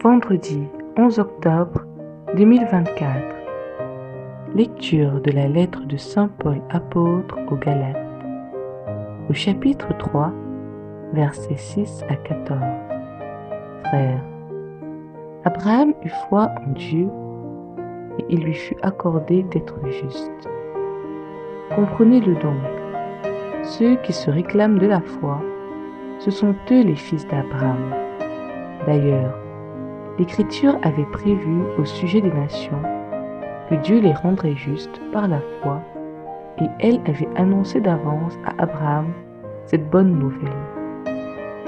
Vendredi 11 octobre 2024. Lecture de la lettre de Saint Paul apôtre aux Galates, au chapitre 3, versets 6 à 14. Frères, Abraham eut foi en Dieu et il lui fut accordé d'être juste. Comprenez-le donc, ceux qui se réclament de la foi, ce sont eux les fils d'Abraham. D'ailleurs, l'Écriture avait prévu au sujet des nations que Dieu les rendrait justes par la foi, et elle avait annoncé d'avance à Abraham cette bonne nouvelle.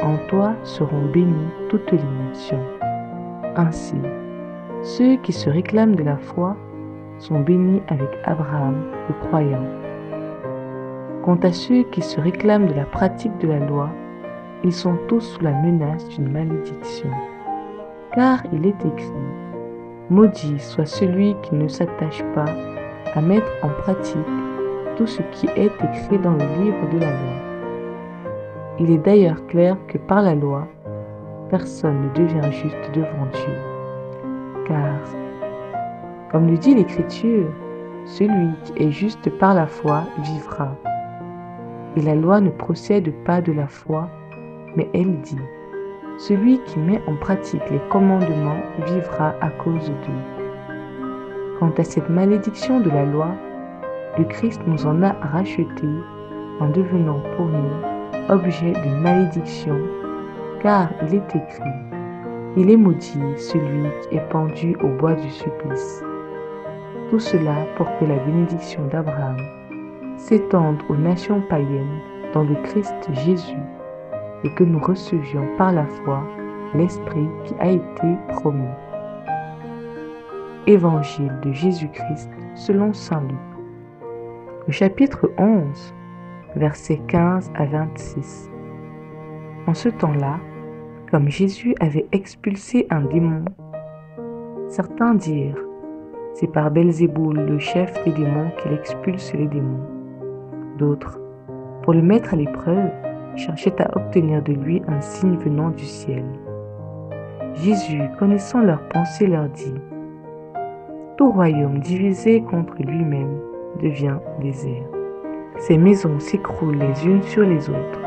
En toi seront bénies toutes les nations. Ainsi, ceux qui se réclament de la foi sont bénis avec Abraham le croyant. Quant à ceux qui se réclament de la pratique de la loi, ils sont tous sous la menace d'une malédiction. Car il est écrit: maudit soit celui qui ne s'attache pas à mettre en pratique tout ce qui est écrit dans le livre de la loi. Il est d'ailleurs clair que par la loi, personne ne devient juste devant Dieu. Car, comme le dit l'Écriture, celui qui est juste par la foi vivra. Et la loi ne procède pas de la foi, mais elle dit: celui qui met en pratique les commandements vivra à cause d'eux. Quant à cette malédiction de la loi, le Christ nous en a rachetés en devenant pour nous objet d'une malédiction, car il est écrit: il est maudit celui qui est pendu au bois du supplice. Tout cela pour que la bénédiction d'Abraham s'étende aux nations païennes dans le Christ Jésus, et que nous recevions par la foi l'Esprit qui a été promis. Évangile de Jésus-Christ selon saint Luc. Au chapitre 11, versets 15 à 26. En ce temps-là, comme Jésus avait expulsé un démon, certains dirent: c'est par Belzéboul, le chef des démons, qu'il expulse les démons. D'autres, pour le mettre à l'épreuve, cherchaient à obtenir de lui un signe venant du ciel. Jésus, connaissant leurs pensées, leur dit: tout royaume divisé contre lui-même devient désert. Ces maisons s'écroulent les unes sur les autres.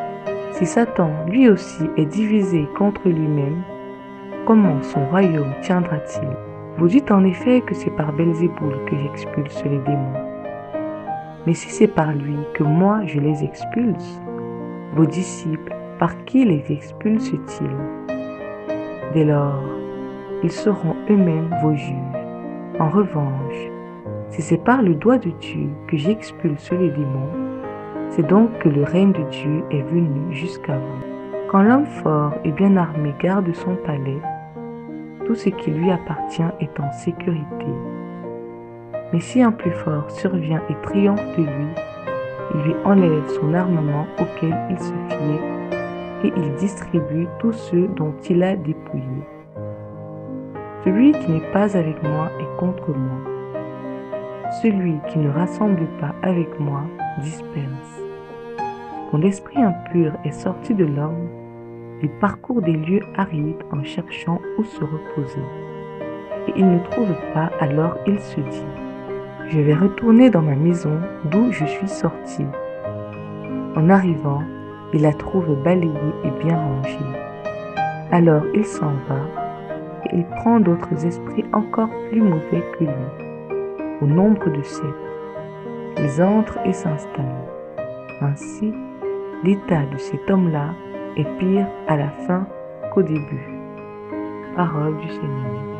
Si Satan, lui aussi, est divisé contre lui-même, comment son royaume tiendra-t-il? Vous dites en effet que c'est par Belzéboul que j'expulse les démons. Mais si c'est par lui que moi je les expulse, vos disciples, par qui les expulsent-ils? Dès lors, ils seront eux-mêmes vos juges. En revanche, si c'est par le doigt de Dieu que j'expulse les démons, c'est donc que le règne de Dieu est venu jusqu'à vous. Quand l'homme fort et bien armé garde son palais, tout ce qui lui appartient est en sécurité. Mais si un plus fort survient et triomphe de lui, il lui enlève son armement auquel il se fiait et il distribue tous ceux dont il a dépouillé. Celui qui n'est pas avec moi est contre moi. Celui qui ne rassemble pas avec moi disperse. Quand l'esprit impur est sorti de l'homme, il parcourt des lieux arides en cherchant où se reposer. Et il ne trouve pas, alors il se dit: je vais retourner dans ma maison d'où je suis sorti. En arrivant, il la trouve balayée et bien rangée. Alors il s'en va et il prend d'autres esprits encore plus mauvais que lui, au nombre de 7. Ils entrent et s'installent. Ainsi, l'état de cet homme-là est pire à la fin qu'au début. Parole du Seigneur.